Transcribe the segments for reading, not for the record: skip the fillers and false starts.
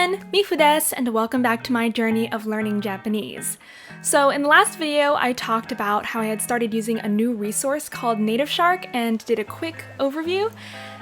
everyone, Mifu desu, and welcome back to my journey of learning Japanese. So in the last video, I talked about how I had started using a new resource called NativShark and did a quick overview.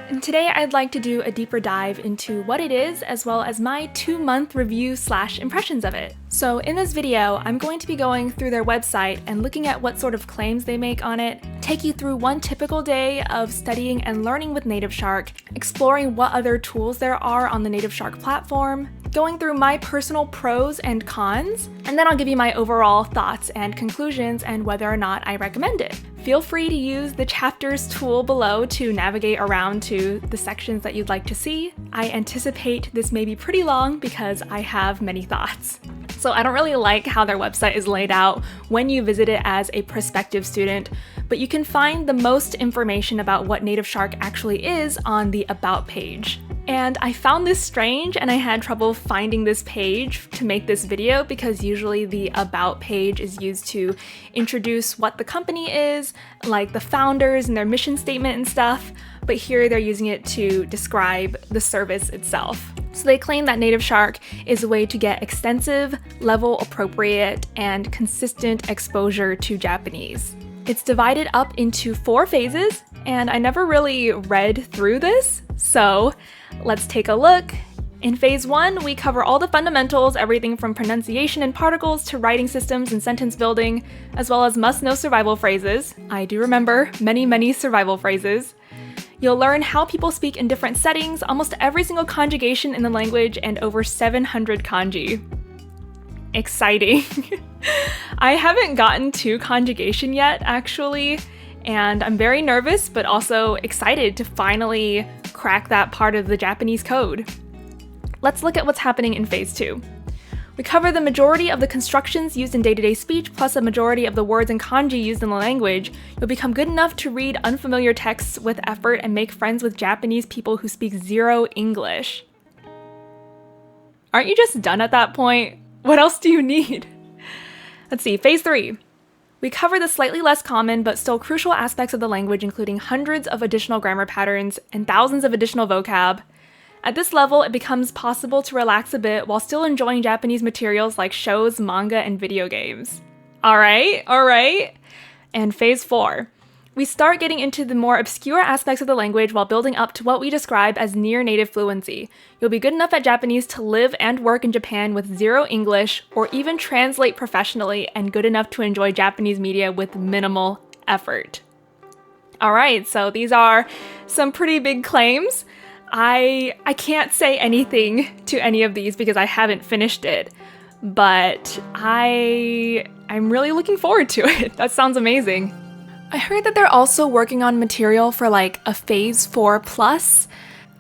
And today I'd like to do a deeper dive into what it is, as well as my 2-month review / impressions of it. So in this video, I'm going to be going through their website and looking at what sort of claims they make on it, take you through one typical day of studying and learning with NativShark, exploring what other tools there are on the NativShark platform, going through my personal pros and cons, and then I'll give you my overall thoughts and conclusions and whether or not I recommend it. Feel free to use the chapters tool below to navigate around to the sections that you'd like to see. I anticipate this may be pretty long because I have many thoughts. So I don't really like how their website is laid out when you visit it as a prospective student, but you can find the most information about what NativShark actually is on the About page. And I found this strange and I had trouble finding this page to make this video because usually the About page is used to introduce what the company is, like the founders and their mission statement and stuff, but here they're using it to describe the service itself. So they claim that NativShark is a way to get extensive, level-appropriate, and consistent exposure to Japanese. It's divided up into 4 phases, and I never really read through this, so let's take a look. In phase 1, we cover all the fundamentals, everything from pronunciation and particles to writing systems and sentence building, as well as must-know survival phrases. I do remember many survival phrases. You'll learn how people speak in different settings, almost every single conjugation in the language, and over 700 kanji. Exciting. I haven't gotten to conjugation yet, actually, and I'm very nervous, but also excited to finally crack that part of the Japanese code. Let's look at what's happening in phase 2. We cover the majority of the constructions used in day-to-day speech, plus a majority of the words and kanji used in the language. You'll become good enough to read unfamiliar texts with effort and make friends with Japanese people who speak zero English. Aren't you just done at that point? What else do you need? Let's see, phase 3. We cover the slightly less common but still crucial aspects of the language, including hundreds of additional grammar patterns and thousands of additional vocab. At this level, it becomes possible to relax a bit while still enjoying Japanese materials like shows, manga, and video games. Alright. And phase 4. We start getting into the more obscure aspects of the language while building up to what we describe as near-native fluency. You'll be good enough at Japanese to live and work in Japan with zero English, or even translate professionally, and good enough to enjoy Japanese media with minimal effort. Alright, so these are some pretty big claims. I can't say anything to any of these because I haven't finished it, but I'm really looking forward to it. That sounds amazing. I heard that they're also working on material for like a phase 4+,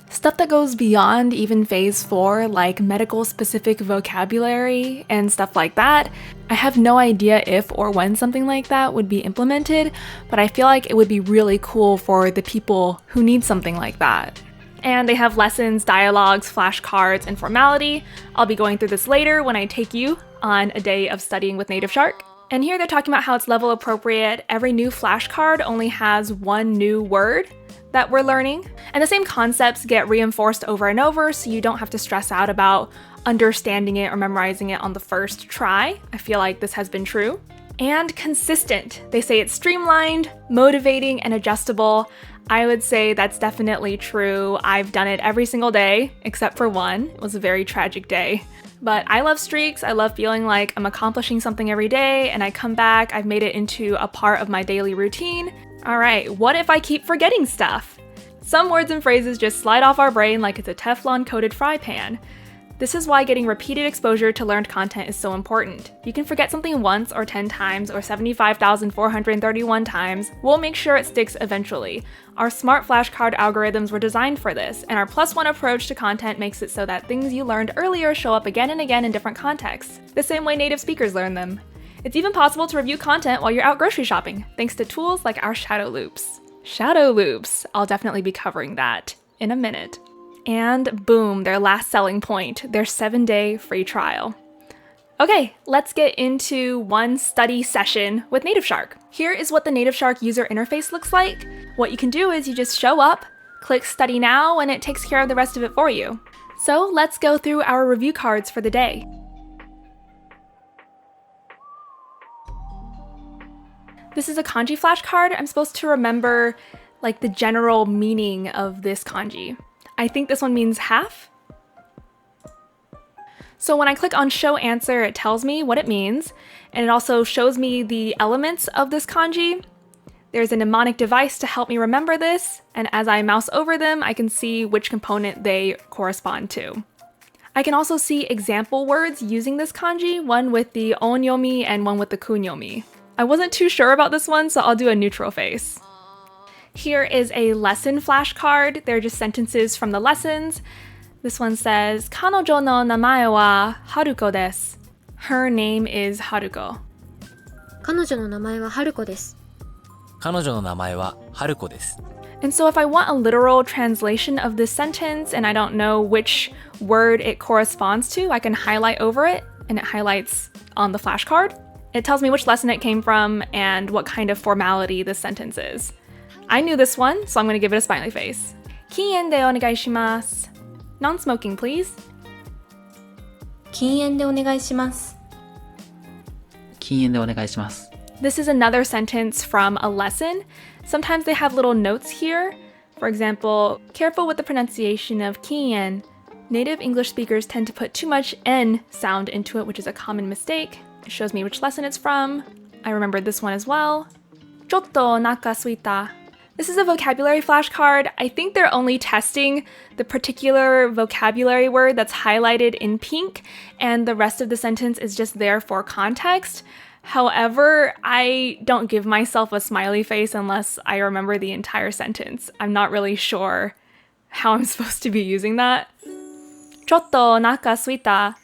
stuff that goes beyond even phase 4, like medical specific vocabulary and stuff like that. I have no idea if or when something like that would be implemented, but I feel like it would be really cool for the people who need something like that. And they have lessons, dialogues, flashcards, and formality. I'll be going through this later when I take you on a day of studying with NativShark. And here they're talking about how it's level appropriate. Every new flashcard only has one new word that we're learning. And the same concepts get reinforced over and over, so you don't have to stress out about understanding it or memorizing it on the first try. I feel like this has been true. And consistent. They say it's streamlined, motivating, and adjustable. I would say that's definitely true. I've done it every single day, except for one. It was a very tragic day. But I love streaks. I love feeling like I'm accomplishing something every day, and I come back, I've made it into a part of my daily routine. All right, what if I keep forgetting stuff? Some words and phrases just slide off our brain like it's a Teflon-coated fry pan. This is why getting repeated exposure to learned content is so important. You can forget something once or 10 times or 75,431 times. We'll make sure it sticks eventually. Our smart flashcard algorithms were designed for this, and our +1 approach to content makes it so that things you learned earlier show up again and again in different contexts, the same way native speakers learn them. It's even possible to review content while you're out grocery shopping, thanks to tools like our shadow loops. Shadow loops! I'll definitely be covering that in a minute. And boom, their last selling point, their 7-day free trial. Okay, let's get into one study session with NativShark. Here is what the NativShark user interface looks like. What you can do is you just show up, click Study Now, and it takes care of the rest of it for you. So let's go through our review cards for the day. This is a kanji flashcard. I'm supposed to remember like the general meaning of this kanji. I think this one means half. So when I click on show answer, it tells me what it means, and it also shows me the elements of this kanji. There's a mnemonic device to help me remember this, and as I mouse over them, I can see which component they correspond to. I can also see example words using this kanji, one with the onyomi and one with the kunyomi. I wasn't too sure about this one, so I'll do a neutral face. Here is a lesson flashcard. They're just sentences from the lessons. This one says, 彼女の名前はHaruko desu. Her name is Haruko. 彼女の名前は春子です。彼女の名前は春子です。 And so if I want a literal translation of this sentence and I don't know which word it corresponds to, I can highlight over it and it highlights on the flashcard. It tells me which lesson it came from and what kind of formality this sentence is. I knew this one, so I'm going to give it a smiley face. 禁煙でお願いします. Non-smoking, please. 禁煙でお願いします。禁煙でお願いします。 This is another sentence from a lesson. Sometimes they have little notes here. For example, careful with the pronunciation of 禁煙. Native English speakers tend to put too much N sound into it, which is a common mistake. It shows me which lesson it's from. I remembered this one as well. ちょっとお腹すいた. This is a vocabulary flashcard. I think they're only testing the particular vocabulary word that's highlighted in pink, and the rest of the sentence is just there for context. However, I don't give myself a smiley face unless I remember the entire sentence. I'm not really sure how I'm supposed to be using that. ちょっとお腹すいた.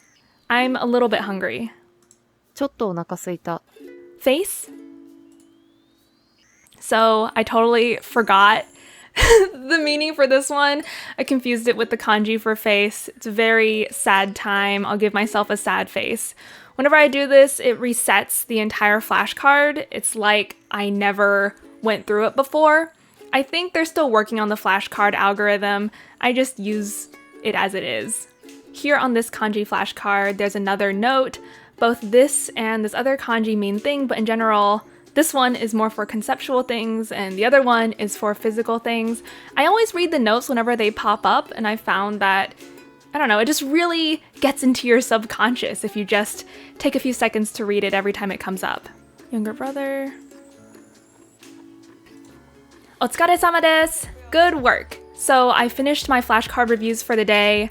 I'm a little bit hungry. ちょっとお腹すいた。 Face? So I totally forgot the meaning for this one. I confused it with the kanji for face. It's a very sad time. I'll give myself a sad face. Whenever I do this, it resets the entire flashcard. It's like I never went through it before. I think they're still working on the flashcard algorithm. I just use it as it is. Here on this kanji flashcard, there's another note. Both this and this other kanji mean thing, but in general, this one is more for conceptual things, and the other one is for physical things. I always read the notes whenever they pop up, and I found that, I don't know, it just really gets into your subconscious if you just take a few seconds to read it every time it comes up. Younger brother. お疲れ様です. Good work. So I finished my flashcard reviews for the day.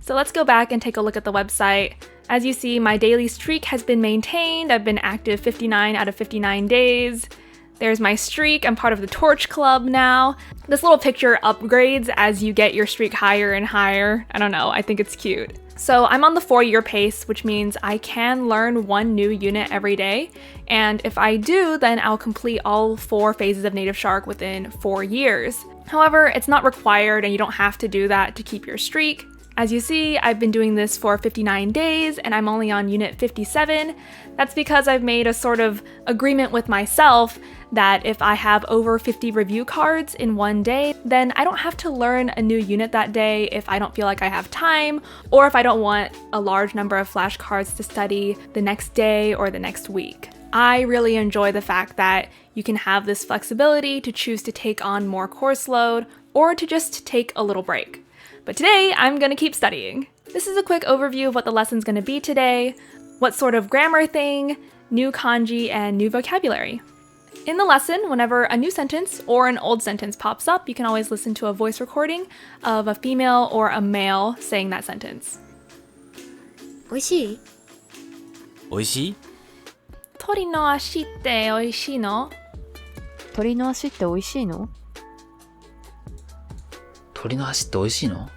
So let's go back and take a look at the website. As you see, my daily streak has been maintained. I've been active 59 out of 59 days. There's my streak. I'm part of the Torch Club now. This little picture upgrades as you get your streak higher and higher. I don't know, I think it's cute. So I'm on the 4-year pace, which means I can learn one new unit every day. And if I do, then I'll complete all 4 phases of NativShark within 4 years. However, it's not required and you don't have to do that to keep your streak. As you see, I've been doing this for 59 days and I'm only on unit 57. That's because I've made a sort of agreement with myself that if I have over 50 review cards in one day, then I don't have to learn a new unit that day if I don't feel like I have time, or if I don't want a large number of flashcards to study the next day or the next week. I really enjoy the fact that you can have this flexibility to choose to take on more course load or to just take a little break. But today, I'm gonna keep studying. This is a quick overview of what the lesson's gonna be today, what sort of grammar thing, new kanji, and new vocabulary. In the lesson, whenever a new sentence or an old sentence pops up, you can always listen to a voice recording of a female or a male saying that sentence. おいしい？おいしい？鳥の足って美味しいの？鳥の足って美味しいの？鳥の足って美味しいの？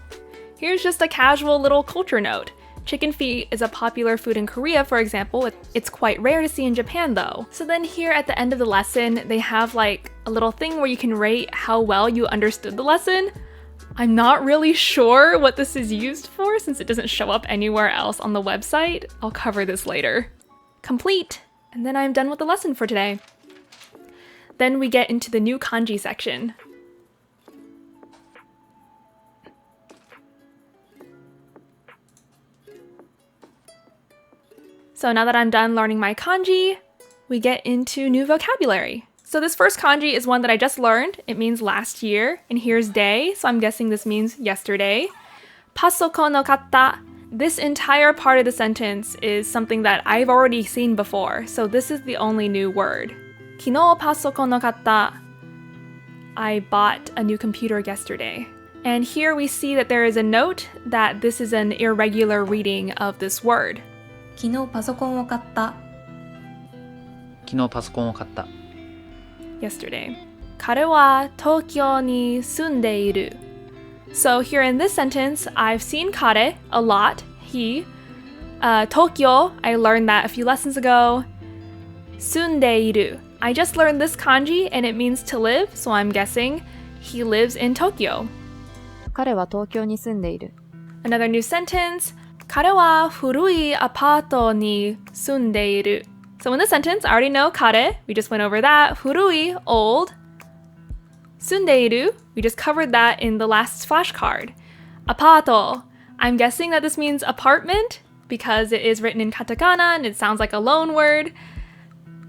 Here's just a casual little culture note. Chicken feet is a popular food in Korea, for example. It's quite rare to see in Japan, though. So then here at the end of the lesson, they have like a little thing where you can rate how well you understood the lesson. I'm not really sure what this is used for since it doesn't show up anywhere else on the website. I'll cover this later. Complete! And then I'm done with the lesson for today. Then we get into the new kanji section. So now that I'm done learning my kanji, we get into new vocabulary. So this first kanji is one that I just learned. It means last year, and here's day, so I'm guessing this means yesterday. Pasoko no katta. This entire part of the sentence is something that I've already seen before, so this is the only new word. Kino pasoko no katta. I bought a new computer yesterday. And here we see that there is a note that this is an irregular reading of this word. 昨日パソコンを買った。昨日パソコンを買った。Yesterday. 彼は東京に住んでいる. So here in this sentence, I've seen kare a lot. He. Tokyo, I learned that a few lessons ago. Sundeiru. I just learned this kanji and it means to live, so I'm guessing he lives in Tokyo. 彼は東京に住んでいる。 Another new sentence. 彼は古いアパートに住んでいる. So in this sentence, I already know kare. We just went over that. 古い, old. 住んでいる, we just covered that in the last flashcard. Apato. I'm guessing that this means apartment because it is written in katakana and it sounds like a loan word.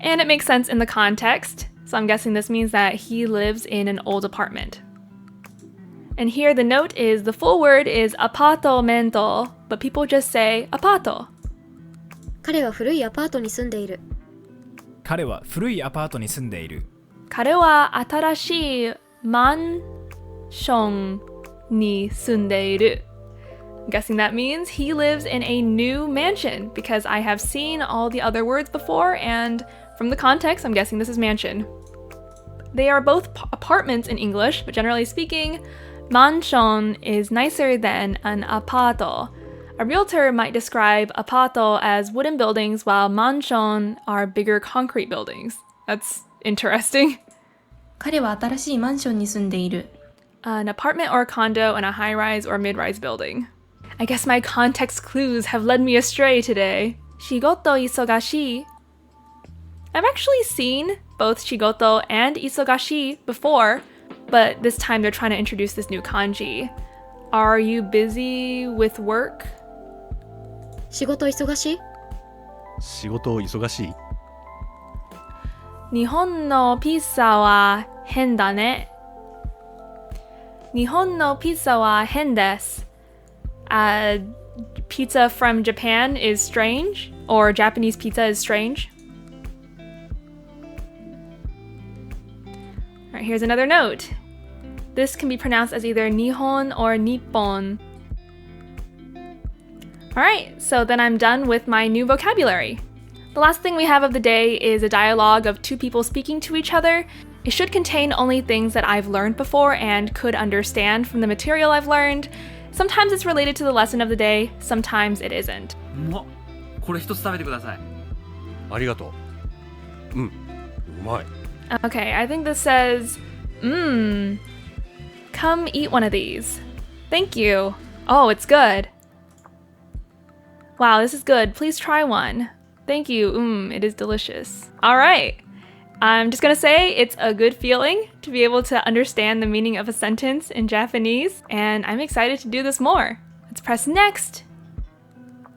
And it makes sense in the context. So I'm guessing this means that he lives in an old apartment. And here the note is the full word is apartamento, but people just say apato. 彼は古いアパートに住んでいる。彼は古いアパートに住んでいる。彼は新しいマンションに住んでいる. I'm guessing that means he lives in a new mansion because I have seen all the other words before and from the context, I'm guessing this is mansion. They are both apartments in English, but generally speaking, mansion is nicer than an apato. A realtor might describe apato as wooden buildings while mansion are bigger concrete buildings. That's interesting. 彼は新しいマンションに住んでいる。An apartment or a condo in a high-rise or mid-rise building. I guess my context clues have led me astray today. Shigoto isogashi. I've actually seen both shigoto and isogashi before, but this time they're trying to introduce this new kanji. Are you busy with work? 仕事忙しい？仕事忙しい？日本のピザは変だね。日本のピザは変です。Pizza from Japan is strange, or Japanese pizza is strange. Alright, here's another note. This can be pronounced as either Nihon or Nippon. Alright, so then I'm done with my new vocabulary. The last thing we have of the day is a dialogue of two people speaking to each other. It should contain only things that I've learned before and could understand from the material I've learned. Sometimes it's related to the lesson of the day, sometimes it isn't. これ一つ食べてください。ありがとう。うまい。Okay, I think this says, come eat one of these. Thank you. Oh, it's good. Wow, this is good. Please try one. Thank you. It is delicious. All right. I'm just gonna say it's a good feeling to be able to understand the meaning of a sentence in Japanese, and I'm excited to do this more. Let's press next.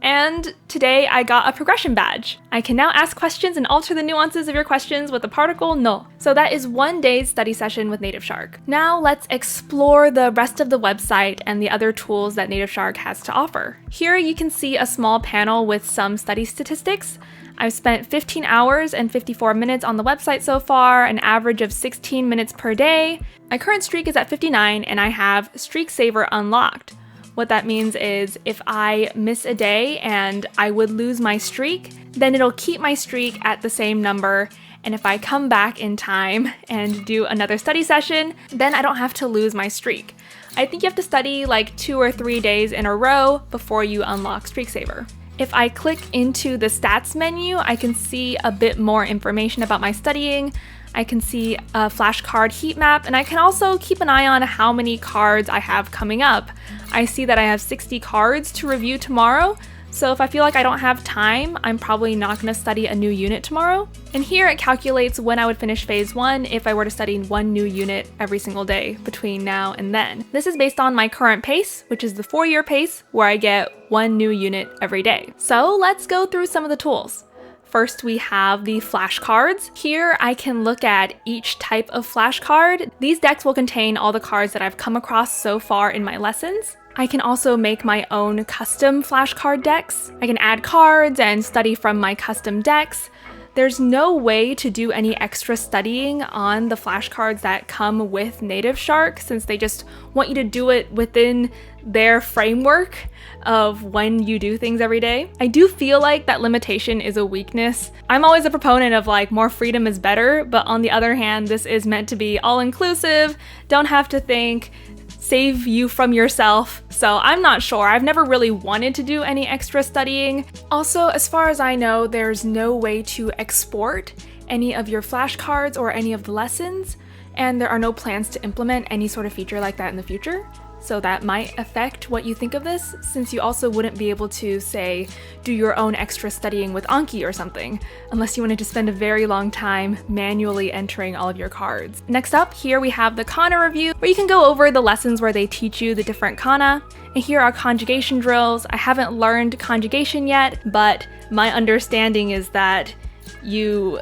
And today I got a progression badge. I can now ask questions and alter the nuances of your questions with the particle no. So that is one day's study session with NativShark. Now let's explore the rest of the website and the other tools that NativShark has to offer. Here you can see a small panel with some study statistics. I've spent 15 hours and 54 minutes on the website so far, an average of 16 minutes per day. My current streak is at 59 and I have Streak Saver unlocked. What that means is if I miss a day and I would lose my streak, then it'll keep my streak at the same number. And if I come back in time and do another study session, then I don't have to lose my streak. I think you have to study like 2 or 3 days in a row before you unlock Streak Saver. If I click into the stats menu, I can see a bit more information about my studying. I can see a flashcard heat map, and I can also keep an eye on how many cards I have coming up. I see that I have 60 cards to review tomorrow, So if I feel like I don't have time, I'm probably not going to study a new unit tomorrow. And here it calculates when I would finish phase 1 if I were to study one new unit every single day between now and then. This is based on my current pace, which is the 4-year pace, where I get one new unit every day. So let's go through some of the tools. First, we have the flashcards. Here, I can look at each type of flashcard. These decks will contain all the cards that I've come across so far in my lessons. I can also make my own custom flashcard decks. I can add cards and study from my custom decks. There's no way to do any extra studying on the flashcards that come with NativShark, since they just want you to do it within their framework of when you do things every day. I do feel like that limitation is a weakness. I'm always a proponent of like more freedom is better, but on the other hand, this is meant to be all-inclusive, don't have to think, save you from yourself. So I'm not sure. I've never really wanted to do any extra studying. Also, as far as I know, there's no way to export any of your flashcards or any of the lessons, and there are no plans to implement any sort of feature like that in the future. So that might affect what you think of this, since you also wouldn't be able to, say, do your own extra studying with Anki or something, unless you wanted to spend a very long time manually entering all of your cards. Next up, here we have the kana review, where you can go over the lessons where they teach you the different kana. And here are conjugation drills. I haven't learned conjugation yet, but my understanding is that you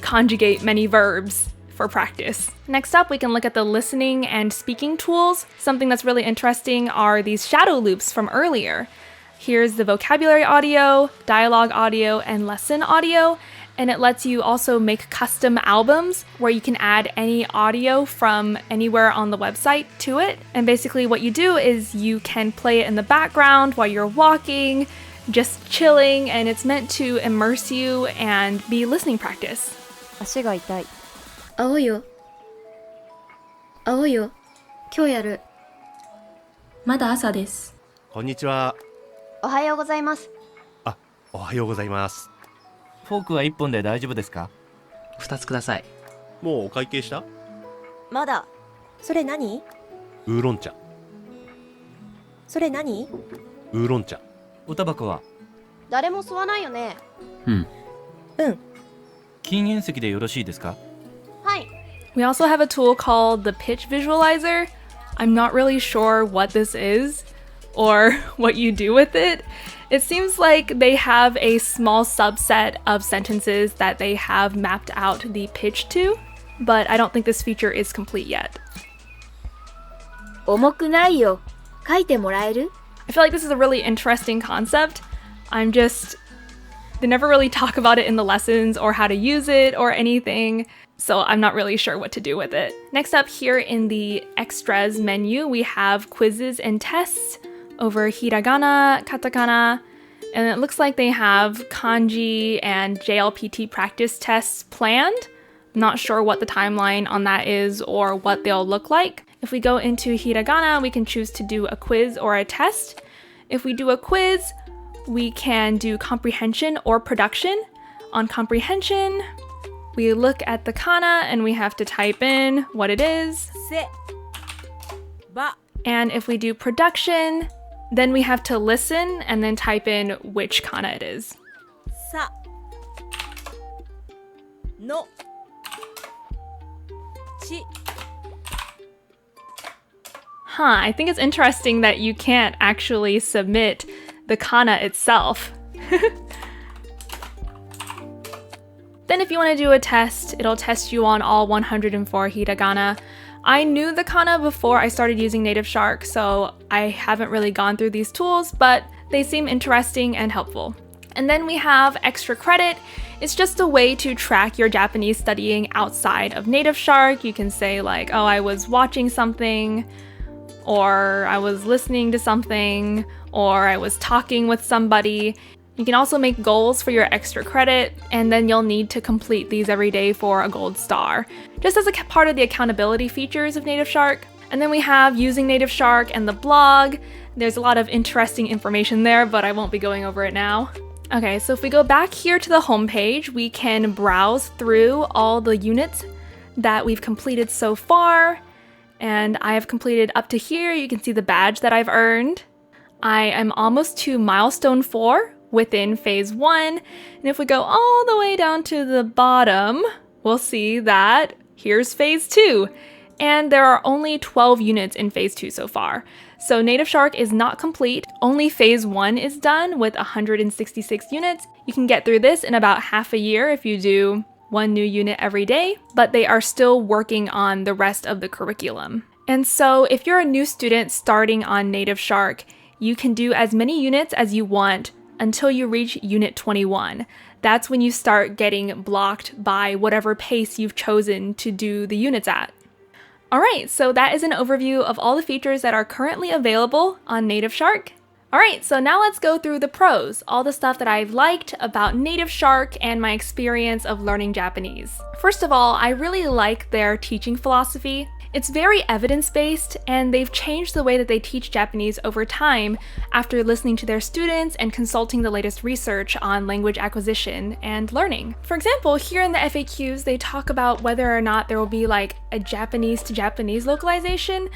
conjugate many verbs for practice. Next up, we can look at the listening and speaking tools. Something that's really interesting are these shadow loops from earlier. Here's the vocabulary audio, dialogue audio, and lesson audio, and it lets you also make custom albums where you can add any audio from anywhere on the website to it. And basically what you do is you can play it in the background while you're walking, just chilling, and it's meant to immerse you and be listening practice. 足が痛い。青いよ。青いよ。今日やる。まだ朝です。こんにちは。おはようございます。あ、おはようございます。フォークは1本で大丈夫ですか？ 2つください。もうお会計した？まだ。それ何？ウーロン茶。それ何？ウーロン茶。おタバコは？誰も吸わないよね。うん。うん。禁煙席でよろしいですか？はい。We also have a tool called the pitch visualizer. I'm not really sure what this is or what you do with it. It seems like they have a small subset of sentences that they have mapped out the pitch to, but I don't think this feature is complete yet. 重くないよ。書いてもらえる？ I feel like this is a really interesting concept. They never really talk about it in the lessons or how to use it or anything, so I'm not really sure what to do with it. Next up here in the extras menu, we have quizzes and tests over hiragana, katakana, and it looks like they have kanji and JLPT practice tests planned. I'm not sure what the timeline on that is or what they'll look like. If we go into hiragana, we can choose to do a quiz or a test. If we do a quiz, we can do comprehension or production. On comprehension, we look at the kana and we have to type in what it is. And if we do production, then we have to listen and then type in which kana it is. Sa. No. Chi. I think it's interesting that you can't actually submit the kana itself. Then if you want to do a test, it'll test you on all 104 hiragana. I knew the kana before I started using NativShark, so I haven't really gone through these tools, but they seem interesting and helpful. And then we have extra credit. It's just a way to track your Japanese studying outside of NativShark. You can say like, oh, I was watching something, or I was listening to something, or I was talking with somebody. You can also make goals for your extra credit, and then you'll need to complete these every day for a gold star, just as a part of the accountability features of NativShark. And then we have using NativShark and the blog. There's a lot of interesting information there, but I won't be going over it now. Okay, so if we go back here to the home page, we can browse through all the units that we've completed so far. And I have completed up to here. You can see the badge that I've earned. I am almost to milestone 4 within phase 1, and if we go all the way down to the bottom, we'll see that here's phase 2, and there are only 12 units in phase 2 so far. So NativShark is not complete. Only phase 1 is done with 166 units. You can get through this in about half a year if you do 1 new unit every day, but they are still working on the rest of the curriculum. And so if you're a new student starting on NativShark, you can do as many units as you want until you reach unit 21. That's when you start getting blocked by whatever pace you've chosen to do the units at. Alright, so that is an overview of all the features that are currently available on NativShark. Alright, so now let's go through the pros, all the stuff that I've liked about NativShark and my experience of learning Japanese. First of all, I really like their teaching philosophy. It's very evidence-based, and they've changed the way that they teach Japanese over time after listening to their students and consulting the latest research on language acquisition and learning. For example, here in the FAQs, they talk about whether or not there will be like a Japanese to Japanese localization.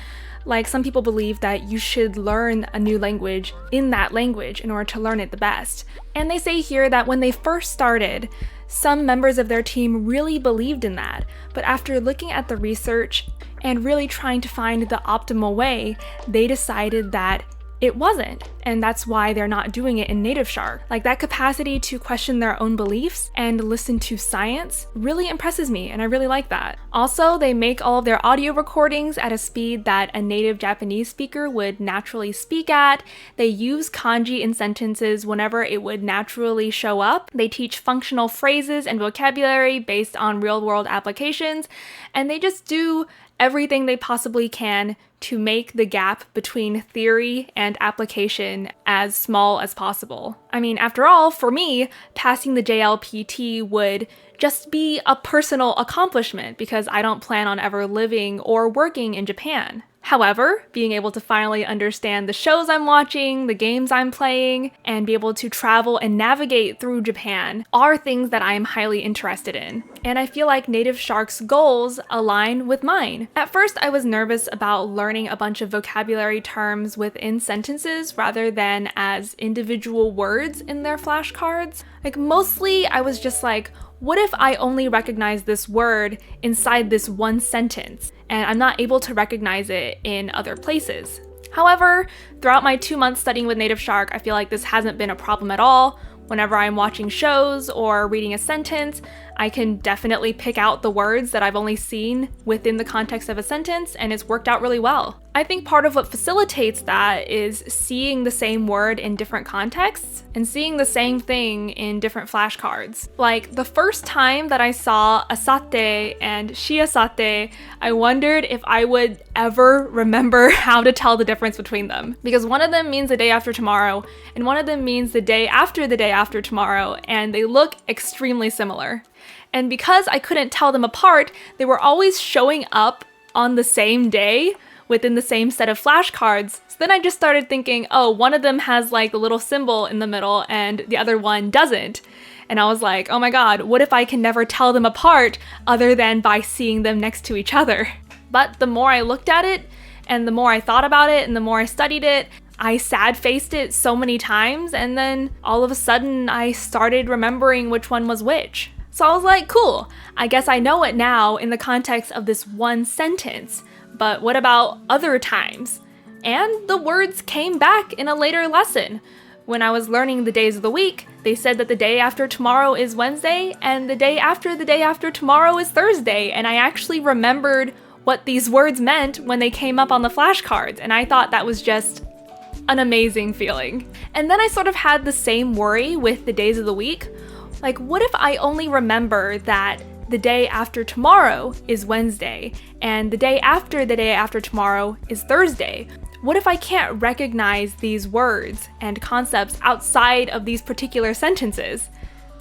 Like, some people believe that you should learn a new language in that language in order to learn it the best. And they say here that when they first started, some members of their team really believed in that, but after looking at the research and really trying to find the optimal way, they decided that it wasn't, and that's why they're not doing it in NativShark. Like, that capacity to question their own beliefs and listen to science really impresses me, and I really like that. Also, they make all of their audio recordings at a speed that a native Japanese speaker would naturally speak at. They use kanji in sentences whenever it would naturally show up. They teach functional phrases and vocabulary based on real-world applications, and they just do everything they possibly can to make the gap between theory and application as small as possible. I mean, after all, for me, passing the JLPT would just be a personal accomplishment because I don't plan on ever living or working in Japan. However, being able to finally understand the shows I'm watching, the games I'm playing, and be able to travel and navigate through Japan are things that I am highly interested in. And I feel like NativShark's goals align with mine. At first, I was nervous about learning a bunch of vocabulary terms within sentences rather than as individual words in their flashcards. Like, mostly I was just like, what if I only recognize this word inside this one sentence, and I'm not able to recognize it in other places? However, throughout my 2 months studying with NativShark, I feel like this hasn't been a problem at all. Whenever I'm watching shows or reading a sentence, I can definitely pick out the words that I've only seen within the context of a sentence, and it's worked out really well. I think part of what facilitates that is seeing the same word in different contexts and seeing the same thing in different flashcards. Like, the first time that I saw asate and shiasate, I wondered if I would ever remember how to tell the difference between them. Because one of them means the day after tomorrow, and one of them means the day after tomorrow, and they look extremely similar. And because I couldn't tell them apart, they were always showing up on the same day within the same set of flashcards. So then I just started thinking, oh, one of them has like a little symbol in the middle and the other one doesn't. And I was like, oh my god, what if I can never tell them apart other than by seeing them next to each other? But the more I looked at it, and the more I thought about it, and the more I studied it, I sad-faced it so many times, and then all of a sudden I started remembering which one was which. So I was like, cool, I guess I know it now in the context of this one sentence, but what about other times? And the words came back in a later lesson. When I was learning the days of the week, they said that the day after tomorrow is Wednesday, and the day after tomorrow is Thursday, and I actually remembered what these words meant when they came up on the flashcards, and I thought that was just an amazing feeling. And then I sort of had the same worry with the days of the week. Like, what if I only remember that the day after tomorrow is Wednesday, and the day after tomorrow is Thursday? What if I can't recognize these words and concepts outside of these particular sentences?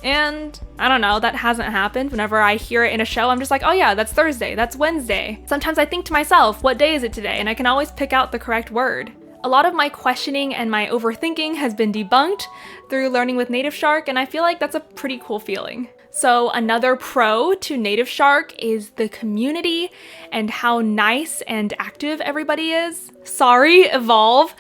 And I don't know, that hasn't happened. Whenever I hear it in a show, I'm just like, oh yeah, that's Thursday, that's Wednesday. Sometimes I think to myself, what day is it today? And I can always pick out the correct word. A lot of my questioning and my overthinking has been debunked through learning with NativShark, and I feel like that's a pretty cool feeling. So another pro to NativShark is the community and how nice and active everybody is. Sorry, Evolve,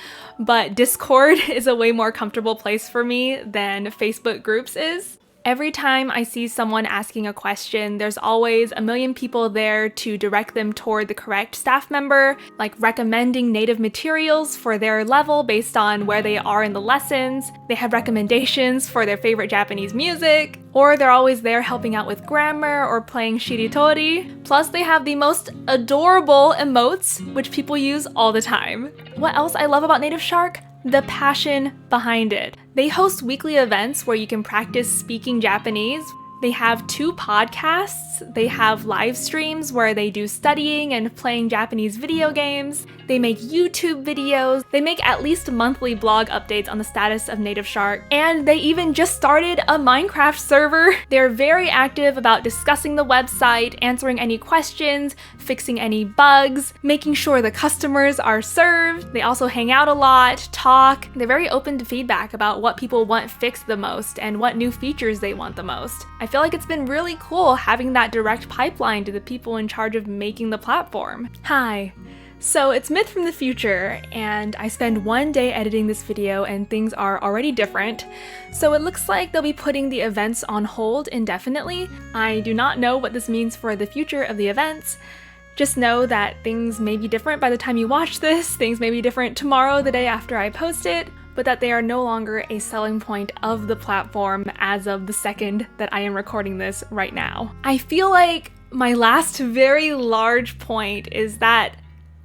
but Discord is a way more comfortable place for me than Facebook groups is. Every time I see someone asking a question, there's always a million people there to direct them toward the correct staff member, like recommending native materials for their level based on where they are in the lessons. They have recommendations for their favorite Japanese music, or they're always there helping out with grammar or playing shiritori. Plus, they have the most adorable emotes, which people use all the time. What else I love about NativShark? The passion behind it. They host weekly events where you can practice speaking Japanese. They have 2 podcasts. They have live streams where they do studying and playing Japanese video games. They make YouTube videos. They make at least monthly blog updates on the status of NativShark. And they even just started a Minecraft server. They're very active about discussing the website, answering any questions, fixing any bugs, making sure the customers are served. They also hang out a lot, talk. They're very open to feedback about what people want fixed the most and what new features they want the most. I feel like it's been really cool having that direct pipeline to the people in charge of making the platform. Hi. So it's Myth from the future, and I spend one day editing this video and things are already different. So it looks like they'll be putting the events on hold indefinitely. I do not know what this means for the future of the events. Just know that things may be different by the time you watch this, things may be different tomorrow, the day after I post it, but that they are no longer a selling point of the platform as of the second that I am recording this right now. I feel like my last very large point is that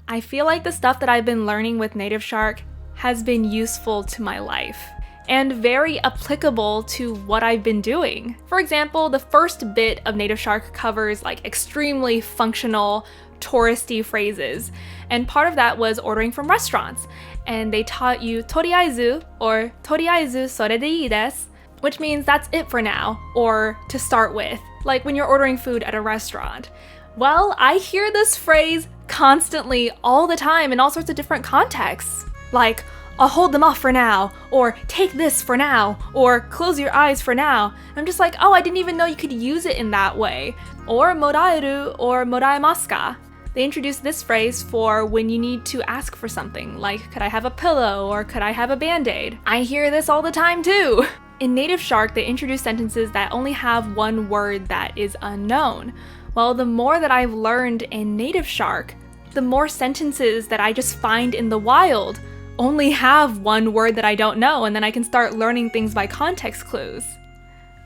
I feel like the stuff that I've been learning with NativShark has been useful to my life and very applicable to what I've been doing. For example, the first bit of NativShark covers like extremely functional, touristy phrases, and part of that was ordering from restaurants. And they taught you toriaizu or toriaizu sore de ii desu, which means that's it for now, or to start with, like when you're ordering food at a restaurant. Well, I hear this phrase constantly all the time in all sorts of different contexts, like I'll hold them off for now, or take this for now, or close your eyes for now. And I'm just like, oh, I didn't even know you could use it in that way. Or moraeru or moraemasu ka. They introduced this phrase for when you need to ask for something, like could I have a pillow or could I have a band-aid? I hear this all the time too. In NativShark, they introduce sentences that only have one word that is unknown. Well, the more that I've learned in NativShark, the more sentences that I just find in the wild only have one word that I don't know, and then I can start learning things by context clues.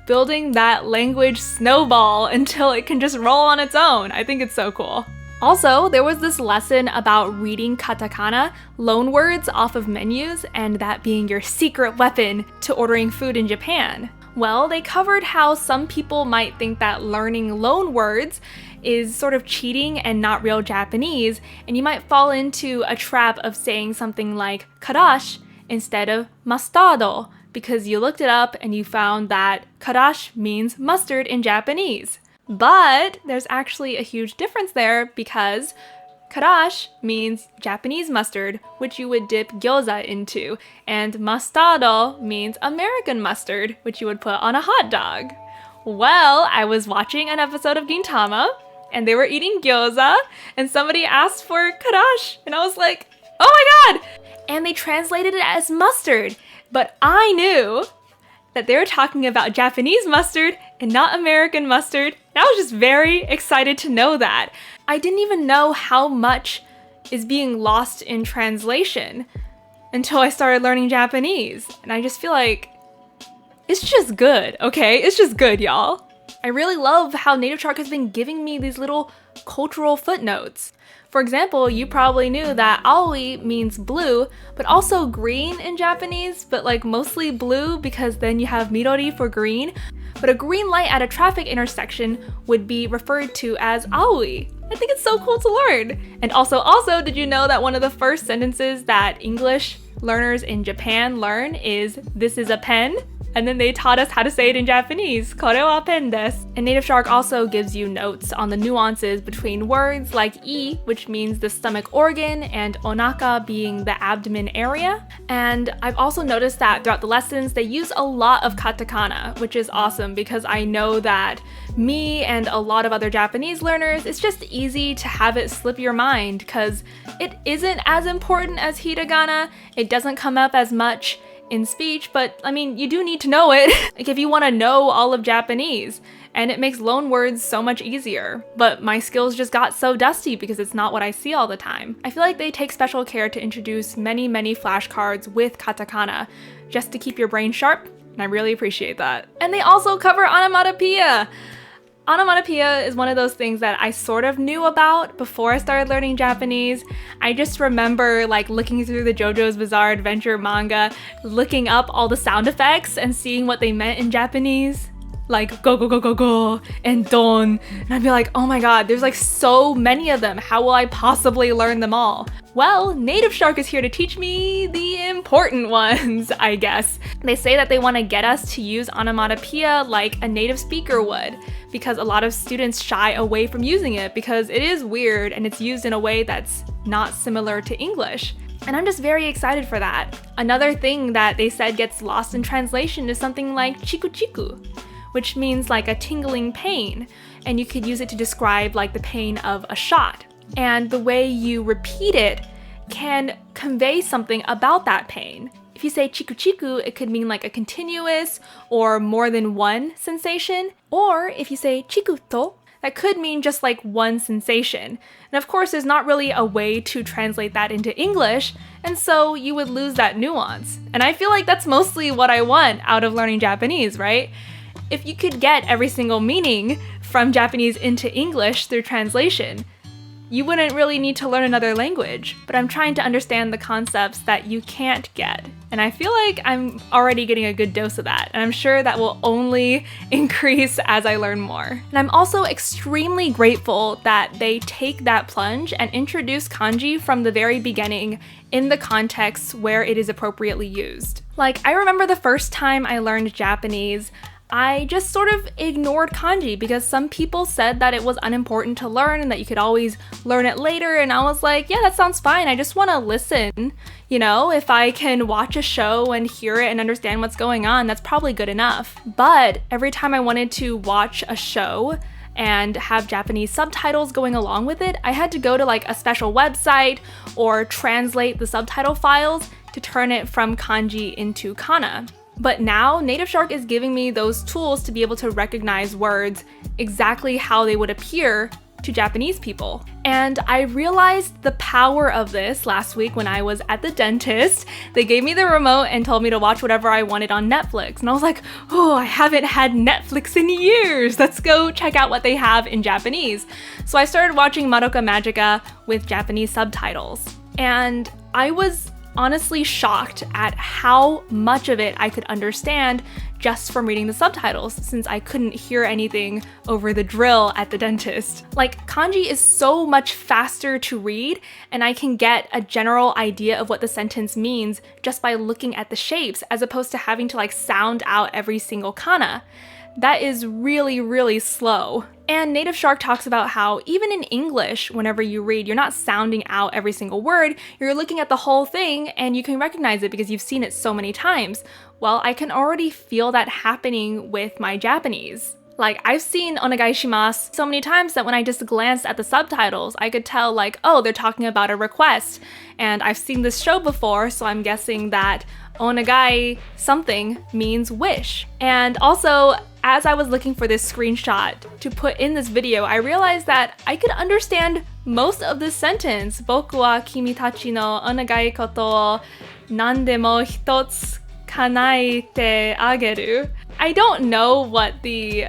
Building that language snowball until it can just roll on its own. I think it's so cool. Also, there was this lesson about reading katakana, loanwords off of menus, and that being your secret weapon to ordering food in Japan. Well, they covered how some people might think that learning loanwords is sort of cheating and not real Japanese, and you might fall into a trap of saying something like karash instead of mustado, because you looked it up and you found that karash means mustard in Japanese. But there's actually a huge difference there because karash means Japanese mustard, which you would dip gyoza into, and mustado means American mustard, which you would put on a hot dog. Well, I was watching an episode of Gintama, and they were eating gyoza, and somebody asked for karash, and I was like, oh my god! And they translated it as mustard, but I knew that they were talking about Japanese mustard and not American mustard. And I was just very excited to know that. I didn't even know how much is being lost in translation until I started learning Japanese. And I just feel like it's just good, okay? It's just good, y'all. I really love how NativShark has been giving me these little cultural footnotes. For example, you probably knew that aoi means blue, but also green in Japanese, but like mostly blue because then you have midori for green. But a green light at a traffic intersection would be referred to as aoi. I think it's so cool to learn. And also, did you know that one of the first sentences that English learners in Japan learn is "this is a pen"? And then they taught us how to say it in Japanese. これはペンです. And NativShark also gives you notes on the nuances between words like I, which means the stomach organ, and onaka being the abdomen area. And I've also noticed that throughout the lessons, they use a lot of katakana, which is awesome because I know that me and a lot of other Japanese learners, it's just easy to have it slip your mind because it isn't as important as hiragana. It doesn't come up as much in speech, but I mean, you do need to know it like if you want to know all of Japanese, and it makes loan words so much easier. But my skills just got so dusty because it's not what I see all the time. I feel like they take special care to introduce many flashcards with katakana just to keep your brain sharp, and I really appreciate that. And they also cover onomatopoeia. Onomatopoeia is one of those things that I sort of knew about before I started learning Japanese. I just remember like looking through the JoJo's Bizarre Adventure manga, looking up all the sound effects and seeing what they meant in Japanese. Like go go go go go and don, and I'd be like, oh my god, there's like so many of them. How will I possibly learn them all? Well, NativShark is here to teach me the important ones, I guess. They say that they want to get us to use onomatopoeia like a native speaker would, because a lot of students shy away from using it because it is weird and it's used in a way that's not similar to English. And I'm just very excited for that. Another thing that they said gets lost in translation is something like chiku chiku, which means like a tingling pain, and you could use it to describe like the pain of a shot. And the way you repeat it can convey something about that pain. If you say chiku chiku, it could mean like a continuous or more than one sensation. Or if you say chikuto, that could mean just like one sensation. And of course, there's not really a way to translate that into English, and so you would lose that nuance. And I feel like that's mostly what I want out of learning Japanese, right? If you could get every single meaning from Japanese into English through translation, you wouldn't really need to learn another language. But I'm trying to understand the concepts that you can't get. And I feel like I'm already getting a good dose of that. And I'm sure that will only increase as I learn more. And I'm also extremely grateful that they take that plunge and introduce kanji from the very beginning in the contexts where it is appropriately used. Like, I remember the first time I learned Japanese, I just sort of ignored kanji because some people said that it was unimportant to learn and that you could always learn it later, and I was like, yeah, that sounds fine. I just want to listen. You know, if I can watch a show and hear it and understand what's going on, that's probably good enough. But every time I wanted to watch a show and have Japanese subtitles going along with it, I had to go to like a special website or translate the subtitle files to turn it from kanji into kana. But now, NativShark is giving me those tools to be able to recognize words exactly how they would appear to Japanese people. And I realized the power of this last week when I was at the dentist. They gave me the remote and told me to watch whatever I wanted on Netflix. And I was like, oh, I haven't had Netflix in years. Let's go check out what they have in Japanese. So I started watching Madoka Magica with Japanese subtitles. And I was honestly shocked at how much of it I could understand just from reading the subtitles, since I couldn't hear anything over the drill at the dentist. Like, kanji is so much faster to read, and I can get a general idea of what the sentence means just by looking at the shapes, as opposed to having to like sound out every single kana. That is really slow. And NativShark talks about how even in English, whenever you read, you're not sounding out every single word, you're looking at the whole thing and you can recognize it because you've seen it so many times. Well, I can already feel that happening with my Japanese. Like, I've seen onegai shimasu so many times that when I just glanced at the subtitles, I could tell like, oh, they're talking about a request. And I've seen this show before, so I'm guessing that onegai something means wish. And also, as I was looking for this screenshot to put in this video, I realized that I could understand most of this sentence. Boku wa kimi tachi no onegai koto o nandemo hitotsu kanaete ageru. I don't know what the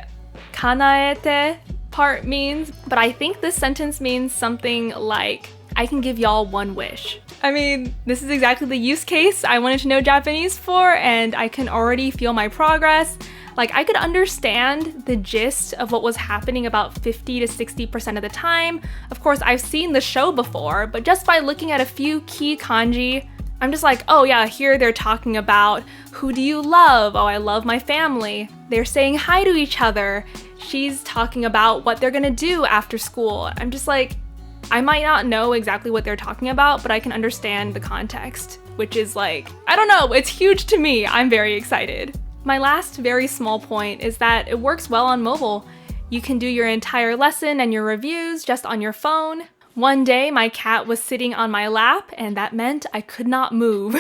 kanaete part means, but I think this sentence means something like, I can give y'all one wish. I mean, this is exactly the use case I wanted to know Japanese for, and I can already feel my progress. Like, I could understand the gist of what was happening about 50 to 60% of the time. Of course, I've seen the show before, but just by looking at a few key kanji, I'm just like, oh yeah, here they're talking about who do you love? Oh, I love my family. They're saying hi to each other. She's talking about what they're gonna do after school. I'm just like, I might not know exactly what they're talking about, but I can understand the context, which is like, I don't know, it's huge to me. I'm very excited. My last very small point is that it works well on mobile. You can do your entire lesson and your reviews just on your phone. One day, my cat was sitting on my lap, and that meant I could not move.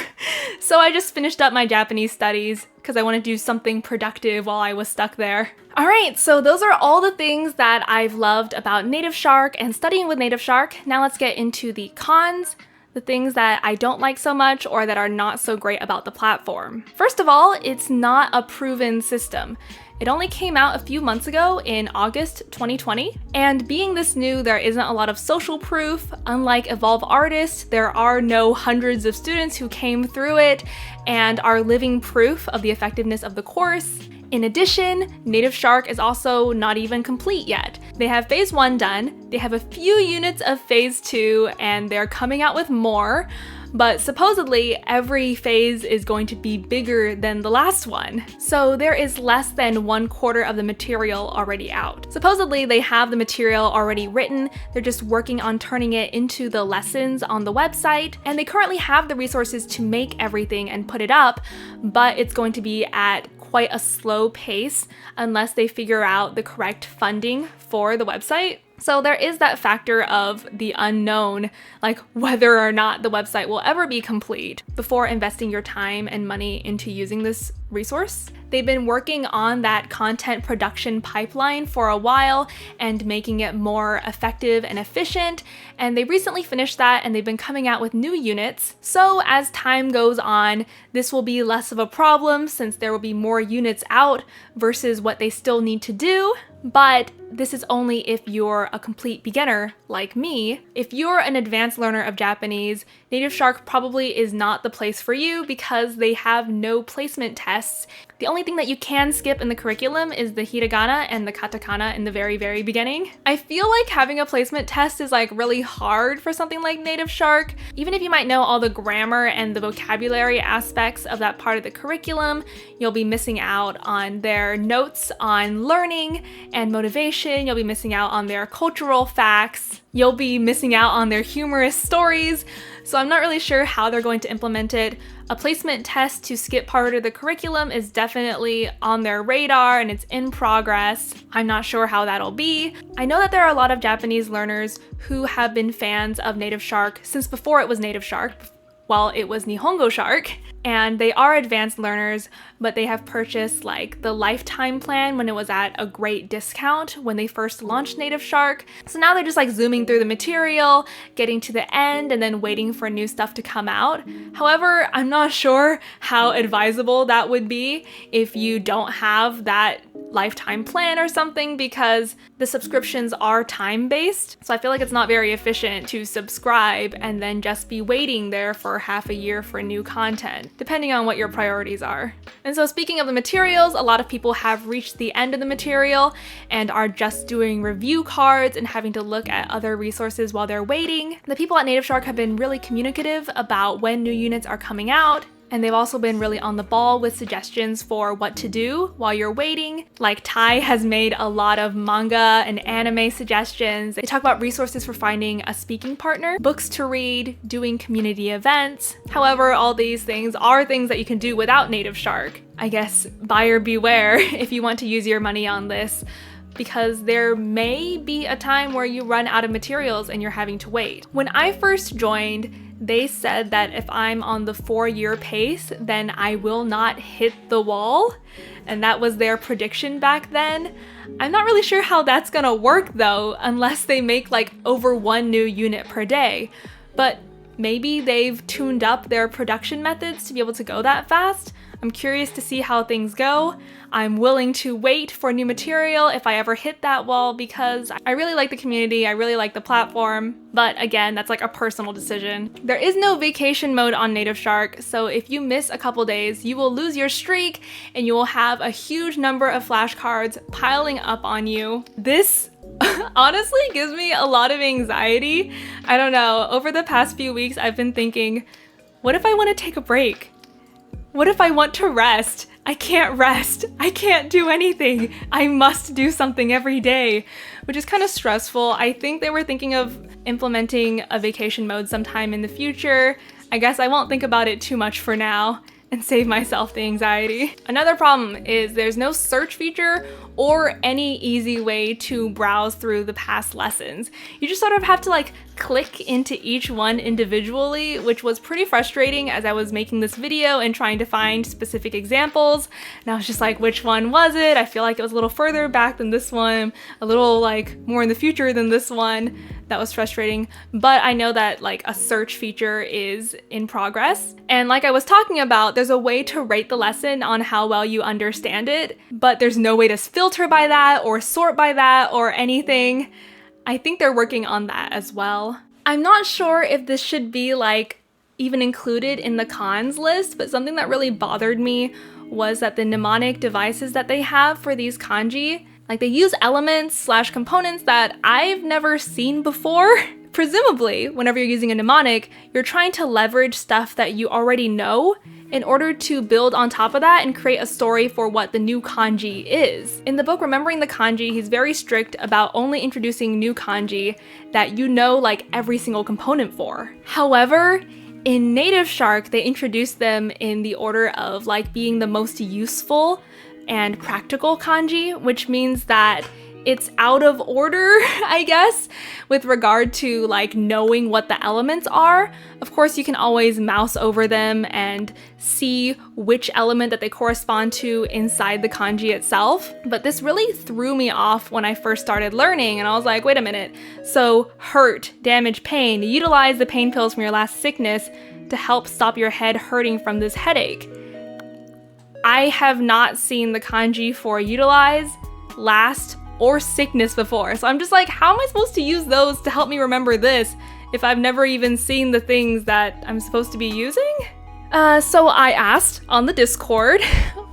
So I just finished up my Japanese studies because I wanted to do something productive while I was stuck there. All right, so those are all the things that I've loved about NativShark and studying with NativShark. Now let's get into the cons, the things that I don't like so much or that are not so great about the platform. First of all, it's not a proven system. It only came out a few months ago in August 2020, and being this new, there isn't a lot of social proof. Unlike Evolve Artist, there are no hundreds of students who came through it and are living proof of the effectiveness of the course. In addition, NativShark is also not even complete yet. They have phase 1 done, they have a few units of phase 2, and they're coming out with more. But supposedly every phase is going to be bigger than the last one. So there is less than 1/4 of the material already out. Supposedly they have the material already written, they're just working on turning it into the lessons on the website, and they currently have the resources to make everything and put it up, but it's going to be at quite a slow pace unless they figure out the correct funding for the website. So there is that factor of the unknown, like whether or not the website will ever be complete before investing your time and money into using this resource. They've been working on that content production pipeline for a while and making it more effective and efficient, and they recently finished that and they've been coming out with new units. So as time goes on, this will be less of a problem since there will be more units out versus what they still need to do. But this is only if you're a complete beginner like me. If you're an advanced learner of Japanese, NativShark probably is not the place for you because they have no placement tests. The only thing that you can skip in the curriculum is the hiragana and the katakana in the very, very beginning. I feel like having a placement test is like really hard for something like NativShark. Even if you might know all the grammar and the vocabulary aspects of that part of the curriculum, you'll be missing out on their notes on learning and motivation. You'll be missing out on their cultural facts. You'll be missing out on their humorous stories. So I'm not really sure how they're going to implement it. A placement test to skip part of the curriculum is definitely on their radar and it's in progress. I'm not sure how that'll be. I know that there are a lot of Japanese learners who have been fans of NativShark since before it was NativShark, while it was Nihongo Shark, and they are advanced learners, but they have purchased like the lifetime plan when it was at a great discount when they first launched NativShark. So now they're just like zooming through the material, getting to the end, and then waiting for new stuff to come out. However, I'm not sure how advisable that would be if you don't have that lifetime plan or something, because the subscriptions are time-based. So I feel like it's not very efficient to subscribe and then just be waiting there for half a year for new content, depending on what your priorities are. And so speaking of the materials, a lot of people have reached the end of the material and are just doing review cards and having to look at other resources while they're waiting. The people at NativShark have been really communicative about when new units are coming out, and they've also been really on the ball with suggestions for what to do while you're waiting. Like Tai has made a lot of manga and anime suggestions. They talk about resources for finding a speaking partner, books to read, doing community events. However, all these things are things that you can do without NativShark. I guess buyer beware if you want to use your money on this, because there may be a time where you run out of materials and you're having to wait. When I first joined, they said that if I'm on the 4-year pace, then I will not hit the wall. And that was their prediction back then. I'm not really sure how that's gonna work though, unless they make like over 1 new unit per day. But maybe they've tuned up their production methods to be able to go that fast. I'm curious to see how things go. I'm willing to wait for new material if I ever hit that wall because I really like the community, I really like the platform, but again, that's like a personal decision. There is no vacation mode on NativShark, so if you miss a couple days, you will lose your streak and you will have a huge number of flashcards piling up on you. This honestly gives me a lot of anxiety. I don't know, over the past few weeks, I've been thinking, What if I want to take a break? What if I want to rest? I can't rest. I can't do anything. I must do something every day, which is kind of stressful. I think they were thinking of implementing a vacation mode sometime in the future. I guess I won't think about it too much for now and save myself the anxiety. Another problem is there's no search feature or any easy way to browse through the past lessons. You just sort of have to like click into each one individually, which was pretty frustrating as I was making this video and trying to find specific examples. And I was just like, which one was it? I feel like it was a little further back than this one, a little like more in the future than this one. That was frustrating, but I know that like a search feature is in progress. And like I was talking about, there's a way to rate the lesson on how well you understand it, but there's no way to filter by that or sort by that or anything. I think they're working on that as well. I'm not sure if this should be like even included in the cons list, but something that really bothered me was that the mnemonic devices that they have for these kanji, like they use elements / components that I've never seen before. Presumably, whenever you're using a mnemonic, you're trying to leverage stuff that you already know in order to build on top of that and create a story for what the new kanji is. In the book Remembering the Kanji, he's very strict about only introducing new kanji that you know like every single component for. However, in NativShark, they introduced them in the order of like being the most useful and practical kanji, which means that it's out of order, I guess, with regard to like knowing what the elements are. Of course, you can always mouse over them and see which element that they correspond to inside the kanji itself. But this really threw me off when I first started learning, and I was like, wait a minute. So hurt, damage, pain, utilize the pain pills from your last sickness to help stop your head hurting from this headache. I have not seen the kanji for utilize, last, or sickness before. So I'm just like, how am I supposed to use those to help me remember this if I've never even seen the things that I'm supposed to be using? So I asked on the Discord,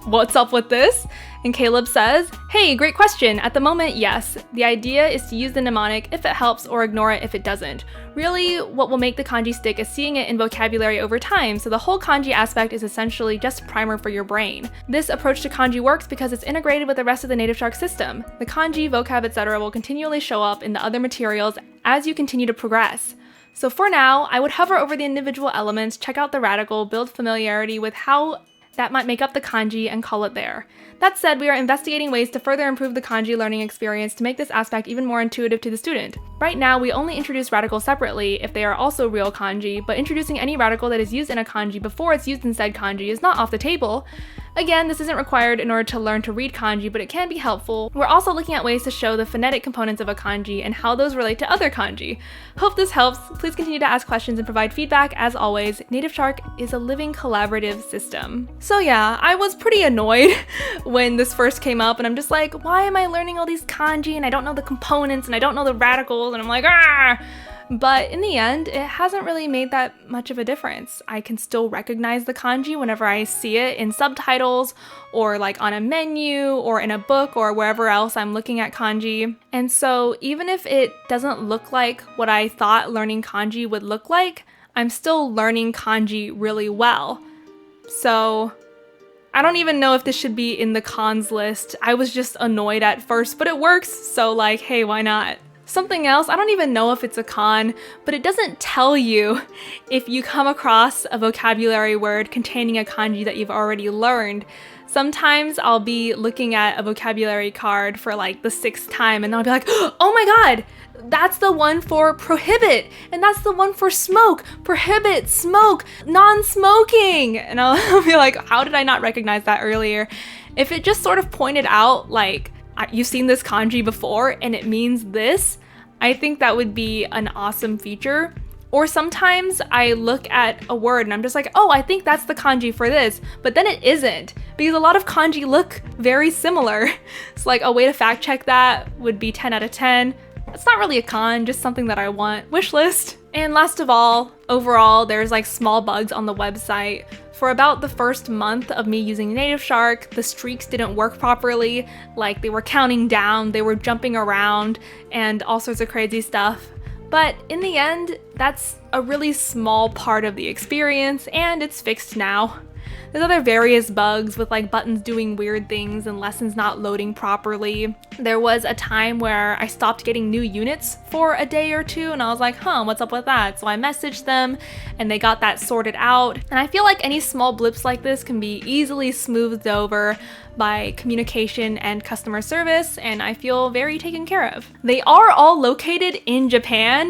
what's up with this? And Caleb says, hey, great question. At the moment, yes. The idea is to use the mnemonic if it helps or ignore it if it doesn't. Really, what will make the kanji stick is seeing it in vocabulary over time, so the whole kanji aspect is essentially just a primer for your brain. This approach to kanji works because it's integrated with the rest of the NativShark system. The kanji, vocab, etc. will continually show up in the other materials as you continue to progress. So for now, I would hover over the individual elements, check out the radical, build familiarity with how that might make up the kanji, and call it there. That said, we are investigating ways to further improve the kanji learning experience to make this aspect even more intuitive to the student. Right now, we only introduce radicals separately if they are also real kanji, but introducing any radical that is used in a kanji before it's used in said kanji is not off the table. Again, this isn't required in order to learn to read kanji, but it can be helpful. We're also looking at ways to show the phonetic components of a kanji and how those relate to other kanji. Hope this helps. Please continue to ask questions and provide feedback. As always, NativShark is a living collaborative system. So yeah, I was pretty annoyed when this first came up, and I'm just like, why am I learning all these kanji and I don't know the components and I don't know the radicals, and I'm like, ah! But in the end, it hasn't really made that much of a difference. I can still recognize the kanji whenever I see it in subtitles or like on a menu or in a book or wherever else I'm looking at kanji. And so even if it doesn't look like what I thought learning kanji would look like, I'm still learning kanji really well. So I don't even know if this should be in the cons list. I was just annoyed at first, but it works, so like, hey, why not? Something else, I don't even know if it's a con, but it doesn't tell you if you come across a vocabulary word containing a kanji that you've already learned. Sometimes I'll be looking at a vocabulary card for like the 6th time and I'll be like, oh my god, that's the one for prohibit, and that's the one for smoke, prohibit, smoke, non-smoking. And I'll be like, how did I not recognize that earlier? If it just sort of pointed out like, you've seen this kanji before and it means this, I think that would be an awesome feature. Or sometimes I look at a word and I'm just like, oh, I think that's the kanji for this, but then it isn't, because a lot of kanji look very similar. It's like a way to fact check that would be 10 out of 10. It's not really a con, just something that I want. Wish list. And last of all, overall, there's like small bugs on the website. For about the first month of me using NativShark, the streaks didn't work properly. Like they were counting down, they were jumping around, and all sorts of crazy stuff. But in the end, that's a really small part of the experience, and it's fixed now. There's other various bugs with like buttons doing weird things and lessons not loading properly. There was a time where I stopped getting new units for a day or two, and I was like, what's up with that? So I messaged them and they got that sorted out. And I feel like any small blips like this can be easily smoothed over by communication and customer service, and I feel very taken care of. They are all located in Japan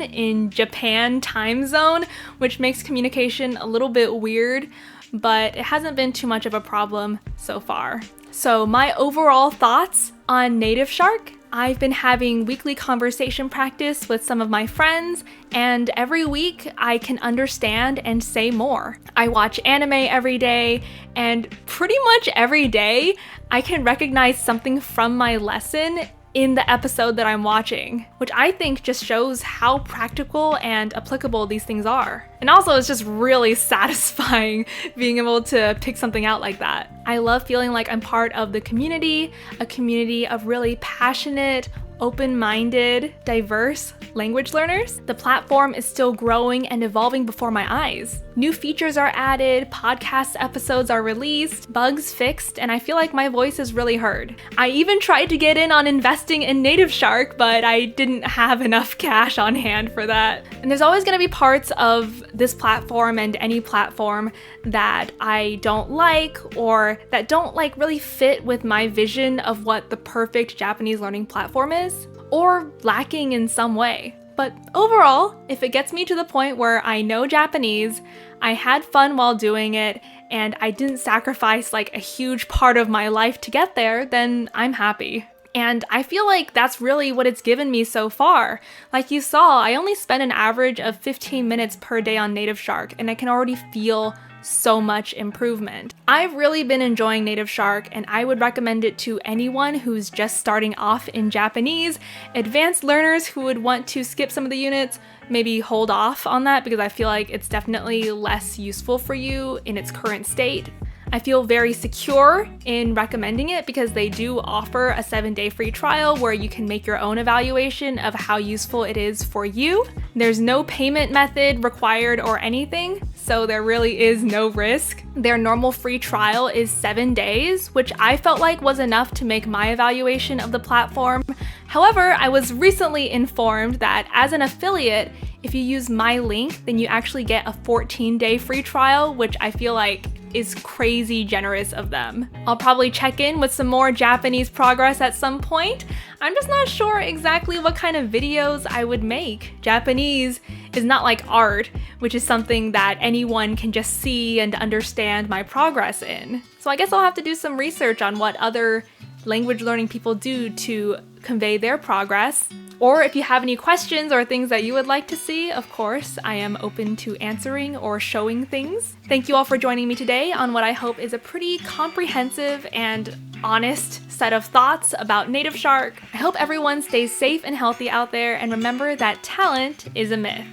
time zone, which makes communication a little bit weird, but it hasn't been too much of a problem so far. So my overall thoughts on NativShark: I've been having weekly conversation practice with some of my friends, and every week I can understand and say more. I watch anime every day, and pretty much every day I can recognize something from my lesson in the episode that I'm watching, which I think just shows how practical and applicable these things are. And also, it's just really satisfying being able to pick something out like that. I love feeling like I'm part of the community, a community of really passionate, open-minded, diverse language learners. The platform is still growing and evolving before my eyes. New features are added, podcast episodes are released, bugs fixed, and I feel like my voice is really heard. I even tried to get in on investing in NativShark, but I didn't have enough cash on hand for that. And there's always going to be parts of this platform and any platform that I don't like, or that don't like really fit with my vision of what the perfect Japanese learning platform is, or lacking in some way. But overall, if it gets me to the point where I know Japanese, I had fun while doing it, and I didn't sacrifice like a huge part of my life to get there, then I'm happy. And I feel like that's really what it's given me so far. Like you saw, I only spent an average of 15 minutes per day on NativShark, and I can already feel so much improvement. I've really been enjoying NativShark, and I would recommend it to anyone who's just starting off in Japanese, advanced learners who would want to skip some of the units, maybe hold off on that because I feel like it's definitely less useful for you in its current state. I feel very secure in recommending it because they do offer a 7-day free trial where you can make your own evaluation of how useful it is for you. There's no payment method required or anything, so there really is no risk. Their normal free trial is 7 days, which I felt like was enough to make my evaluation of the platform. However, I was recently informed that as an affiliate, if you use my link, then you actually get a 14-day free trial, which I feel like is crazy generous of them. I'll probably check in with some more Japanese progress at some point. I'm just not sure exactly what kind of videos I would make. Japanese is not like art, which is something that anyone can just see and understand my progress in. So I guess I'll have to do some research on what other language learning people do to convey their progress. Or if you have any questions or things that you would like to see, of course, I am open to answering or showing things. Thank you all for joining me today on what I hope is a pretty comprehensive and honest set of thoughts about NativShark. I hope everyone stays safe and healthy out there, and remember that talent is a myth.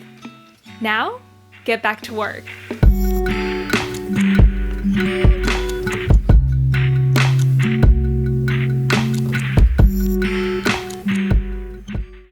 Now, get back to work.